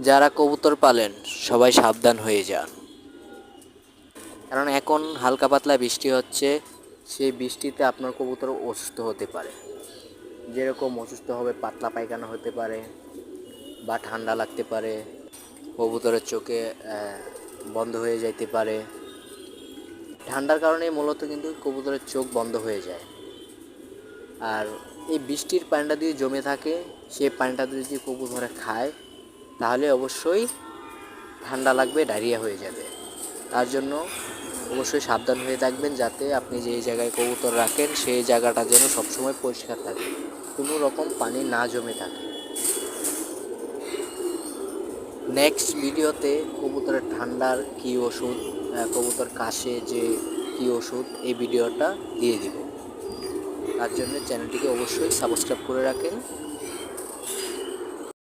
যারা কবুতর পালেন সবাই সাবধান হয়ে যান, কারণ এখন হালকা পাতলা বৃষ্টি হচ্ছে। সেই বৃষ্টিতে আপনার কবুতর অসুস্থ হতে পারে। যেরকম অসুস্থ হবে, পাতলা পায়খানা হতে পারে বা ঠান্ডা লাগতে পারে, কবুতরের চোখে বন্ধ হয়ে যাইতে পারে। ঠান্ডার কারণে মূলত কিন্তু কবুতরের চোখ বন্ধ হয়ে যায়। আর এই বৃষ্টির পানিটা যদি জমে থাকে, সেই পানিটা যদি কবুতরে খায়, তাহলে অবশ্যই ঠান্ডা লাগবে, ডায়রিয়া হয়ে যাবে। তার জন্য অবশ্যই সাবধান হয়ে থাকবেন, যাতে আপনি যেই জায়গায় কবুতর রাখেন সেই জায়গাটা যেন সবসময় পরিষ্কার থাকে, কোনো রকম পানি না জমে থাকে। নেক্সট ভিডিওতে কবুতরের ঠান্ডার কী ওষুধ, কবুতর কাশে যে কী ওষুধ, এই ভিডিওটা দিয়ে দিব। তার জন্য চ্যানেলটিকে অবশ্যই সাবস্ক্রাইব করে রাখেন।